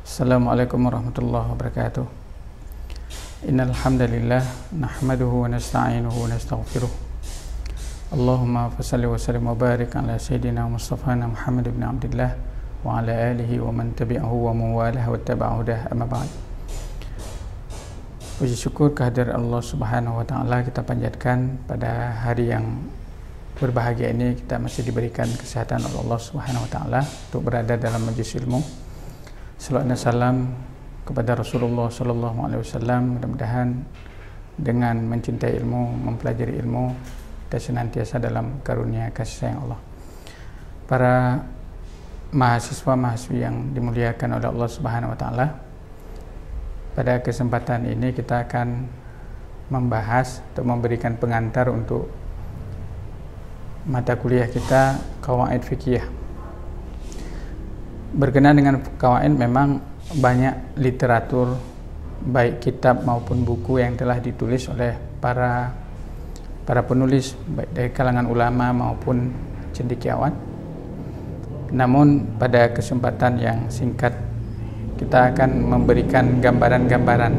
Assalamualaikum warahmatullahi wabarakatuh. Innal hamdalillah nahmaduhu wa nasta'inuhu wa nastaghfiruh. Allahumma fashalli wa sallim wa barik ala sayyidina Mustafana Muhammad ibn Abdullah wa ala alihi wa man tabi'ahu wa mawalah wa tabi'ahu dah, amma ba'd. Puji syukur kehadirat Allah Subhanahu wa taala kita panjatkan pada hari yang berbahagia ini. Kita masih diberikan kesehatan oleh Allah Subhanahu wa taala untuk berada dalam majelis ilmu. Salawat dan salam kepada Rasulullah sallallahu alaihi wasallam. Mudah-mudahan dengan mencintai ilmu, mempelajari ilmu, kita senantiasa dalam karunia kasih sayang Allah. Para mahasiswa-mahasiswi yang dimuliakan oleh Allah Subhanahu wa taala, pada kesempatan ini kita akan membahas atau memberikan pengantar untuk mata kuliah kita Qawaid Fiqhiyah. Berkenaan dengan qawaid, memang banyak literatur baik kitab maupun buku yang telah ditulis oleh para penulis baik dari kalangan ulama maupun cendekiawan. Namun pada kesempatan yang singkat kita akan memberikan gambaran-gambaran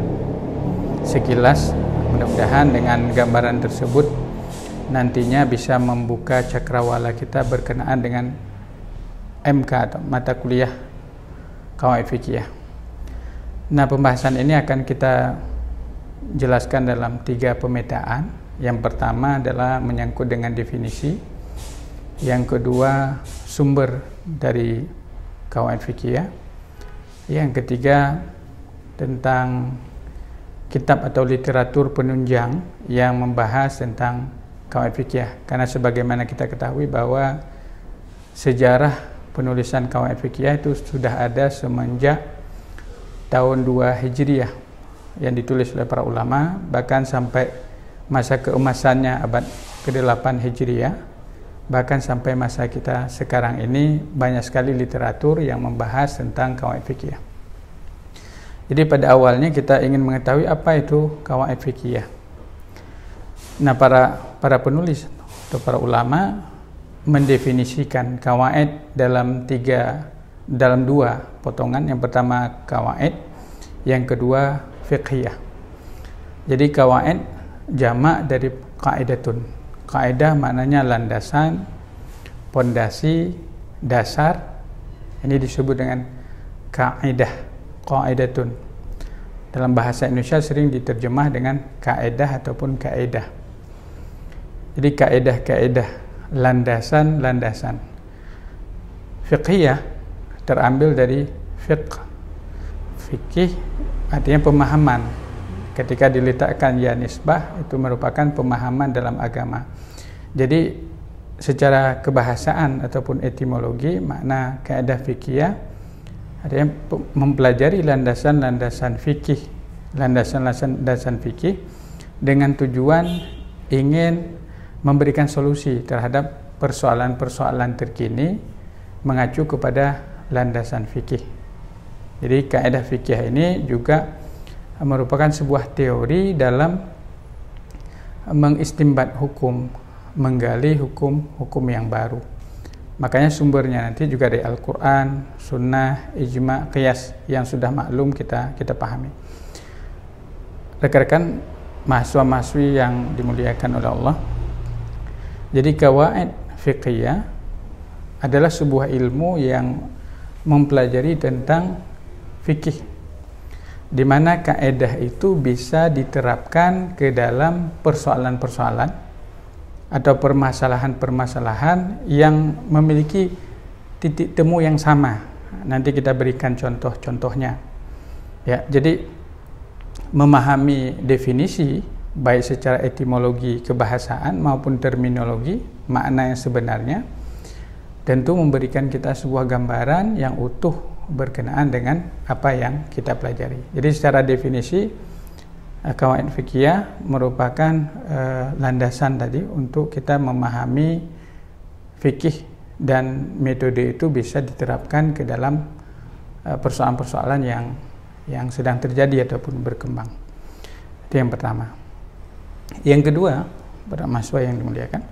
sekilas. Mudah-mudahan dengan gambaran tersebut nantinya bisa membuka cakrawala kita berkenaan dengan MK atau mata kuliah Qawaid Fiqhiyah. Nah, pembahasan ini akan kita jelaskan dalam 3 pemetaan. Yang pertama adalah menyangkut dengan definisi. Yang kedua, sumber dari Qawaid Fiqhiyah. Yang ketiga, tentang kitab atau literatur penunjang yang membahas tentang Qawaid Fiqhiyah. Karena sebagaimana kita ketahui bahwa sejarah penulisan Qawaid Fiqhiyah itu sudah ada semenjak tahun 2 Hijriah yang ditulis oleh para ulama, bahkan sampai masa keemasannya abad ke-8 Hijriah, bahkan sampai masa kita sekarang ini banyak sekali literatur yang membahas tentang Qawaid Fiqhiyah. Jadi pada awalnya kita ingin mengetahui apa itu Qawaid Fiqhiyah. Nah, para penulis atau para ulama mendefinisikan qawaid dalam 2 potongan. Yang pertama qawaid, yang kedua fiqhiyah. Jadi qawaid jamak dari qaidatun. Kaidah maknanya landasan, pondasi, dasar. Ini disebut dengan kaidah, qaidatun. Dalam bahasa Indonesia sering diterjemah dengan kaidah ataupun kaidah. Jadi kaidah-kaidah, landasan-landasan. Fiqhiyah terambil dari fiqh. Fikih artinya pemahaman. Ketika diletakkan ya nisbah, itu merupakan pemahaman dalam agama. Jadi secara kebahasaan ataupun etimologi, makna kaidah fikihiyah artinya mempelajari landasan-landasan fikih, landasan-landasan fikih dengan tujuan ingin memberikan solusi terhadap persoalan-persoalan terkini mengacu kepada landasan fikih. Jadi kaidah fikih ini juga merupakan sebuah teori dalam mengistimbat hukum, menggali hukum-hukum yang baru. Makanya sumbernya nanti juga dari Al-Quran, Sunnah, Ijma', Qiyas yang sudah maklum kita pahami. Rekan-rekan mahasiswa-mahasiswi yang dimuliakan oleh Allah, jadi qawaid fiqhiyah adalah sebuah ilmu yang mempelajari tentang fikih, di mana kaidah itu bisa diterapkan ke dalam persoalan-persoalan atau permasalahan-permasalahan yang memiliki titik temu yang sama. Nanti kita berikan contoh-contohnya. Ya, jadi memahami definisi baik secara etimologi kebahasaan maupun terminologi makna yang sebenarnya tentu memberikan kita sebuah gambaran yang utuh berkenaan dengan apa yang kita pelajari. Jadi secara definisi qawaid fiqhiyah merupakan landasan tadi untuk kita memahami fikih, dan metode itu bisa diterapkan ke dalam persoalan-persoalan yang sedang terjadi ataupun berkembang. Itu yang pertama. Yang kedua, para mahasiswa yang dimuliakan,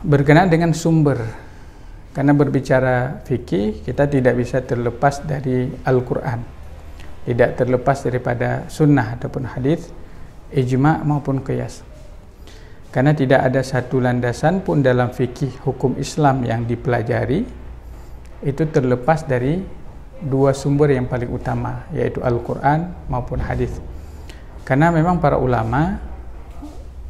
berkenaan dengan sumber Karena berbicara fikih, kita tidak bisa terlepas dari Al-Quran, tidak terlepas daripada sunnah ataupun hadis, ijma' maupun qiyas. Karena tidak ada satu landasan pun dalam fikih hukum Islam yang dipelajari itu terlepas dari dua sumber yang paling utama, yaitu Al-Quran maupun hadis. Karena memang para ulama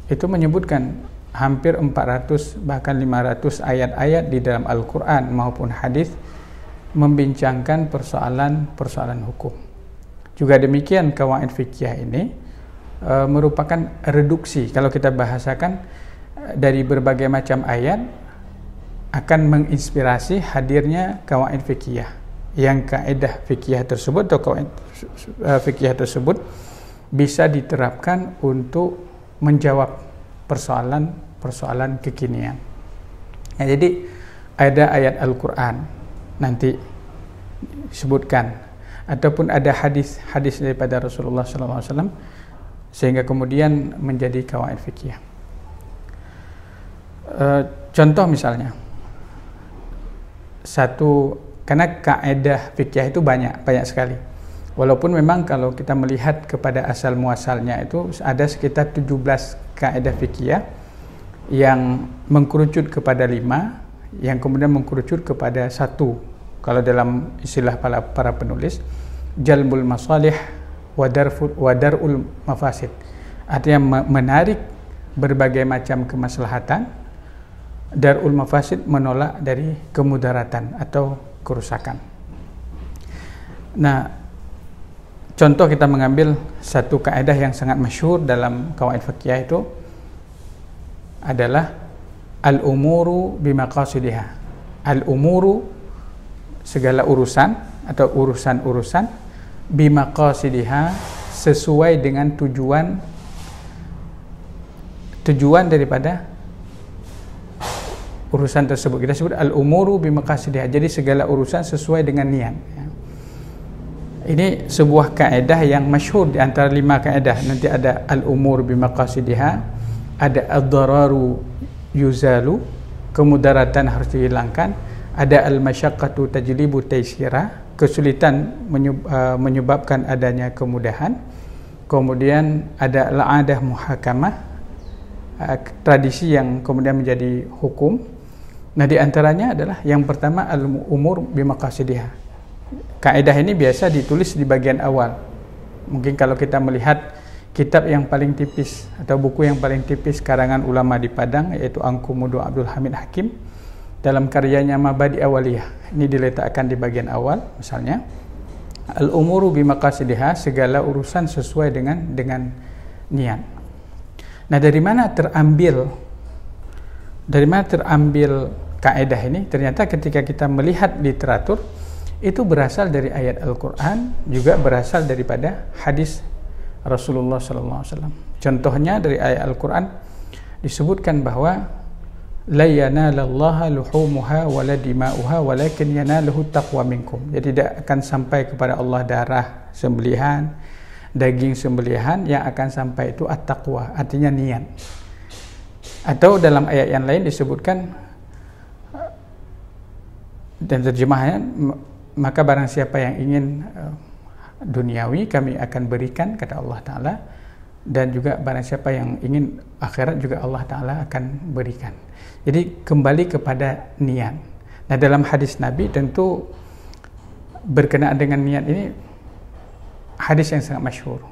itu menyebutkan hampir 400 bahkan 500 ayat-ayat di dalam Al-Quran maupun hadis membincangkan persoalan hukum. Juga demikian qawaid fikih ini merupakan reduksi, kalau kita bahasakan, dari berbagai macam ayat akan menginspirasi hadirnya qawaid fikih, yang kaidah fikih tersebut atau qawaid fikih tersebut bisa diterapkan untuk menjawab persoalan kekinian. Nah, jadi ada ayat Al-Quran nanti disebutkan, ataupun ada hadis daripada Rasulullah SAW, sehingga kemudian menjadi qawaid fikih. Contoh misalnya, karena kaidah fikih itu banyak sekali. Walaupun memang kalau kita melihat kepada asal muasalnya itu ada sekitar 17 kaidah fikih yang mengkerucut kepada 5, yang kemudian mengkerucut kepada 1. Kalau dalam istilah para penulis, jalbul masalih wa dar'ul mafasid, artinya menarik berbagai macam kemaslahatan, dar'ul mafasid menolak dari kemudaratan atau kerusakan. Nah, contoh kita mengambil satu kaidah yang sangat masyhur dalam qawaid fikih itu adalah al-umuru bimaqasidiha. Al-umuru segala urusan atau urusan-urusan, bimaqasidiha sesuai dengan tujuan daripada urusan tersebut. Kita sebut al-umuru bimaqasidiha. Jadi segala urusan sesuai dengan niat. Ini sebuah kaidah yang masyhur di antara 5 kaidah. Nanti ada al-umur bimaqasidiha, ada ad-dararu yuzalu, kemudaratan harus dihilangkan, ada al-masyaqqatu tajlibu taysira, kesulitan menyebabkan adanya kemudahan. Kemudian ada al-'adah muhakamah, tradisi yang kemudian menjadi hukum. Nah, di antaranya adalah yang pertama al-umur bimaqasidiha. Kaidah ini biasa ditulis di bagian awal. Mungkin kalau kita melihat kitab yang paling tipis atau buku yang paling tipis karangan ulama di Padang, yaitu Angkumudu Abdul Hamid Hakim, dalam karyanya Mabadi Awaliyah, ini diletakkan di bagian awal. Misalnya, al-umuru bimaqasidiha, segala urusan sesuai dengan niat. Nah, dari mana terambil kaidah ini? Ternyata ketika kita melihat literatur, itu berasal dari ayat Al-Quran, juga berasal daripada hadis Rasulullah SAW. Contohnya dari ayat Al-Quran disebutkan bahwa la yanalallaha luhumuha wala dima'uha walakin yanaluhu taqwa minkum. Jadi tidak akan sampai kepada Allah darah sembelihan, daging sembelihan, yang akan sampai itu at-taqwa, artinya niat. Atau dalam ayat yang lain disebutkan, dan terjemahnya, maka barang siapa yang ingin duniawi kami akan berikan, kata Allah Ta'ala, dan juga barang siapa yang ingin akhirat juga Allah Ta'ala akan berikan. Jadi kembali kepada niat. Nah, dalam hadis Nabi tentu berkenaan dengan niat ini hadis yang sangat masyhur.